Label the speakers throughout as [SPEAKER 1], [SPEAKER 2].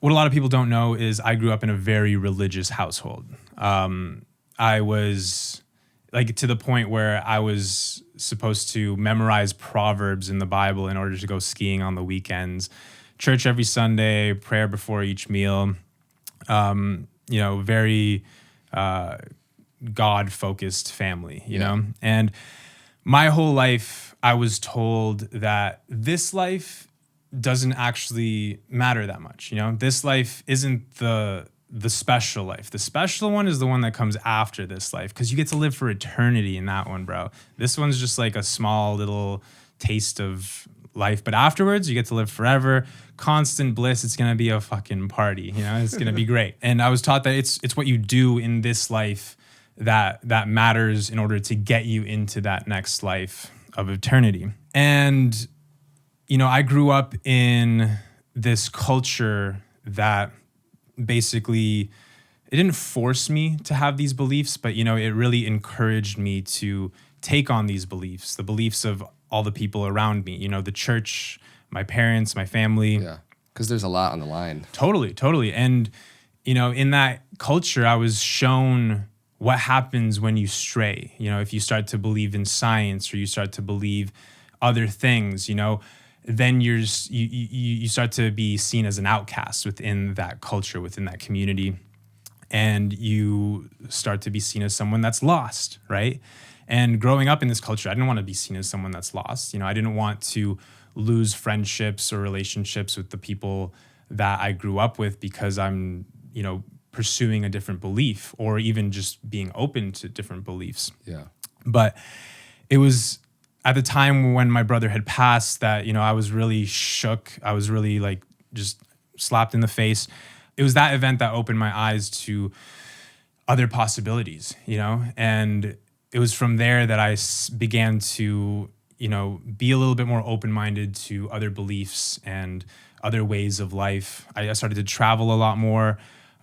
[SPEAKER 1] what a lot of people don't know is I grew up in a very religious household. I was like to the point where I was supposed to memorize proverbs in the Bible in order to go skiing on the weekends, church every Sunday, prayer before each meal. Very God-focused family, you know? And my whole life, I was told that this life doesn't actually matter that much, you know? This life isn't the special life. The special one is the one that comes after this life, because you get to live for eternity in that one, bro. This one's just like a small little taste of life, but afterwards you get to live forever, constant bliss. It's gonna be a fucking party, you know? It's gonna be great. And I was taught that it's what you do in this life that matters in order to get you into that next life of eternity. And I grew up in this culture that basically, it didn't force me to have these beliefs, but it really encouraged me to take on these beliefs, the beliefs of all the people around me, the church, my parents, my family.
[SPEAKER 2] Yeah, because there's a lot on the line.
[SPEAKER 1] Totally. And, in that culture, I was shown what happens when you stray. If you start to believe in science or you start to believe other things, then you start to be seen as an outcast within that culture, within that community. And you start to be seen as someone that's lost, right? And growing up in this culture, I didn't want to be seen as someone that's lost. I didn't want to lose friendships or relationships with the people that I grew up with because I'm, pursuing a different belief or even just being open to different beliefs.
[SPEAKER 2] Yeah.
[SPEAKER 1] But it was at the time when my brother had passed that, I was really shook. I was really just slapped in the face. It was that event that opened my eyes to other possibilities, and it was from there that I began to, be a little bit more open-minded to other beliefs and other ways of life. I started to travel a lot more.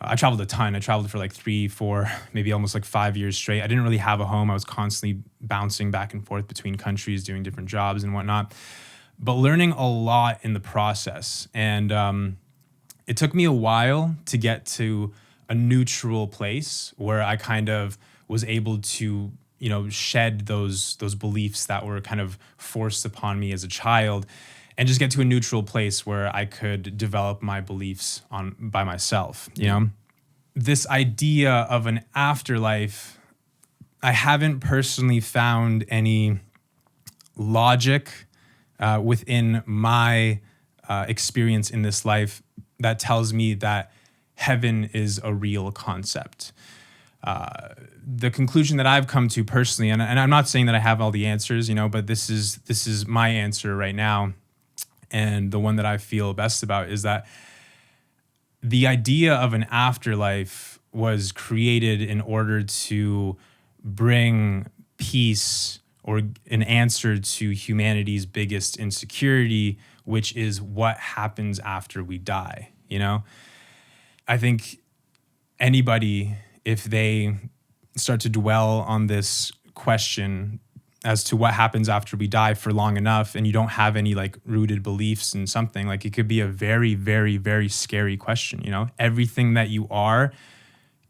[SPEAKER 1] I traveled a ton. I traveled for 3, 4, maybe almost 5 years straight. I didn't really have a home. I was constantly bouncing back and forth between countries, doing different jobs and whatnot, but learning a lot in the process. And it took me a while to get to a neutral place where I kind of was able to, shed those beliefs that were kind of forced upon me as a child, and just get to a neutral place where I could develop my beliefs by myself, This idea of an afterlife, I haven't personally found any logic within my experience in this life that tells me that heaven is a real concept. The conclusion that I've come to personally, and I'm not saying that I have all the answers, but this is my answer right now. And the one that I feel best about is that the idea of an afterlife was created in order to bring peace or an answer to humanity's biggest insecurity, which is what happens after we die, I think anybody, if they start to dwell on this question as to what happens after we die for long enough, and you don't have any rooted beliefs in something, it could be a very, very, very scary question. Everything that you are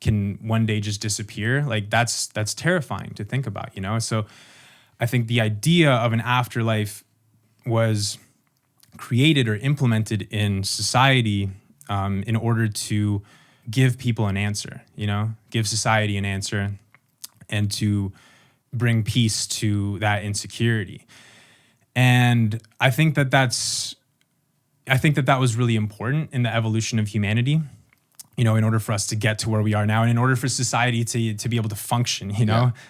[SPEAKER 1] can one day just disappear. That's terrifying to think about, So I think the idea of an afterlife was created or implemented in society in order to give people an answer, give society an answer, and to bring peace to that insecurity. And I think that was really important in the evolution of humanity, in order for us to get to where we are now, and in order for society to be able to function,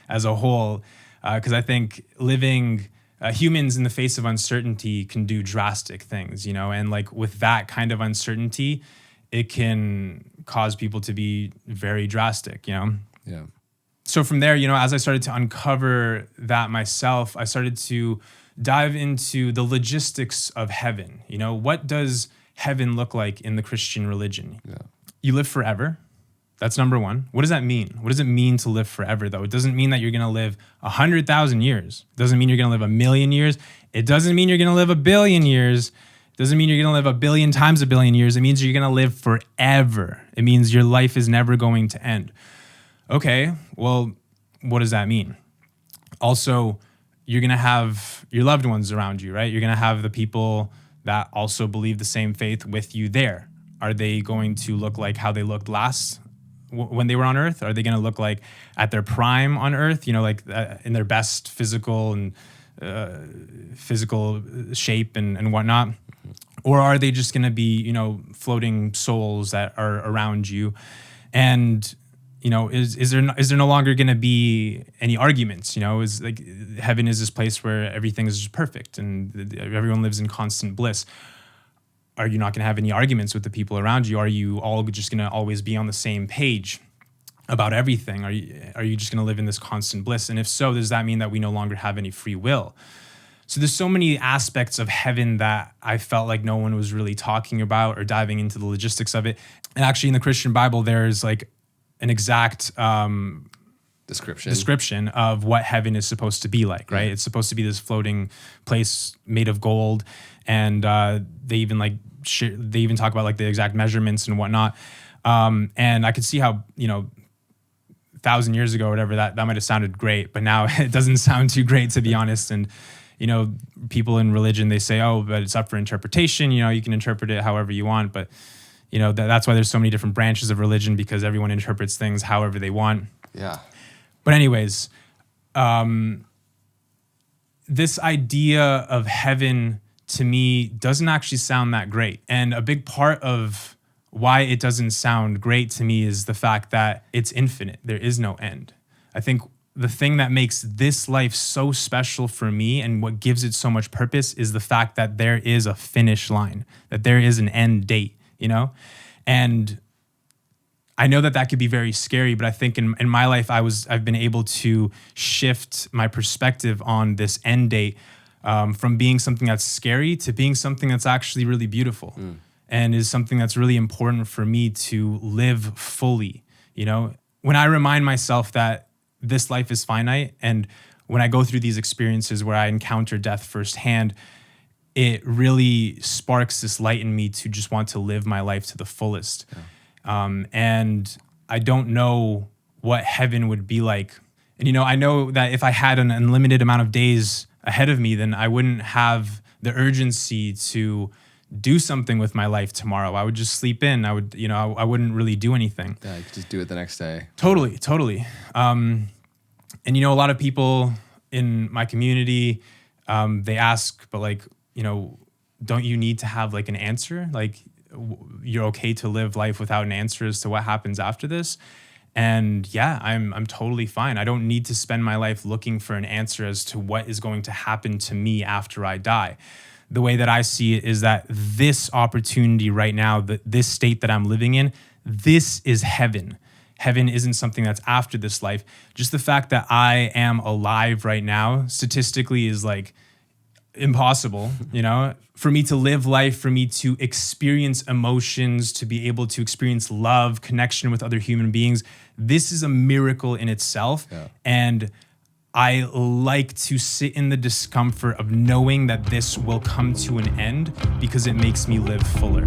[SPEAKER 1] as a whole. Because I think living humans in the face of uncertainty can do drastic things, and with that kind of uncertainty, it can cause people to be very drastic, Yeah. So from there, as I started to uncover that myself, I started to dive into the logistics of heaven. What does heaven look like in the Christian religion?
[SPEAKER 2] Yeah.
[SPEAKER 1] You live forever. That's number one. What does that mean? What does it mean to live forever, though? It doesn't mean that you're going to live 100,000 years. It doesn't mean you're going to live 1,000,000 years. It doesn't mean you're going to live 1 billion years. Doesn't mean you're going to live a billion times a billion years. It means you're going to live forever. It means your life is never going to end. Okay, well, what does that mean? Also, you're going to have your loved ones around you, right? You're going to have the people that also believe the same faith with you there. Are they going to look like how they looked last when they were on Earth? Are they going to look like at their prime on Earth, like in their best physical shape and whatnot? Or are they just going to be, floating souls that are around you? And, is there no longer going to be any arguments? Is like heaven is this place where everything is just perfect and everyone lives in constant bliss. Are you not going to have any arguments with the people around you? Are you all just going to always be on the same page about everything? Are you just going to live in this constant bliss? And if so, does that mean that we no longer have any free will? So there's so many aspects of heaven that I felt like no one was really talking about or diving into the logistics of it. And actually in the Christian Bible, there's like an exact description of what heaven is supposed to be like, right? It's supposed to be this floating place made of gold. And they even talk about like the exact measurements and whatnot. And I could see how, 1,000 years ago or whatever, that might have sounded great, but now it doesn't sound too great, to be honest. And people in religion, they say, oh, but it's up for interpretation. You can interpret it however you want. But, that's why there's so many different branches of religion, because everyone interprets things however they want.
[SPEAKER 2] Yeah.
[SPEAKER 1] But anyways, this idea of heaven to me doesn't actually sound that great. And a big part of why it doesn't sound great to me is the fact that it's infinite. There is no end. I think the thing that makes this life so special for me and what gives it so much purpose is the fact that there is a finish line, that there is an end date, And I know that could be very scary, but I think in my life, I've been able to shift my perspective on this end date from being something that's scary to being something that's actually really beautiful and is something that's really important for me to live fully. When I remind myself that this life is finite, and when I go through these experiences where I encounter death firsthand, it really sparks this light in me to just want to live my life to the fullest. Yeah. And I don't know what heaven would be like. And, I know that if I had an unlimited amount of days ahead of me, then I wouldn't have the urgency to do something with my life tomorrow. I would just sleep in. I would, I wouldn't really do anything.
[SPEAKER 2] Yeah, you could just do it the next day.
[SPEAKER 1] Totally. And, a lot of people in my community, they ask, but like, don't you need to have like an answer? Like you're okay to live life without an answer as to what happens after this? And yeah, I'm totally fine. I don't need to spend my life looking for an answer as to what is going to happen to me after I die. The way that I see it is that this opportunity right now, this state that I'm living in, this is heaven. Heaven isn't something that's after this life. Just the fact that I am alive right now, statistically, is like impossible, for me to live life, for me to experience emotions, to be able to experience love, connection with other human beings. This is a miracle in itself. Yeah. And I like to sit in the discomfort of knowing that this will come to an end because it makes me live fuller.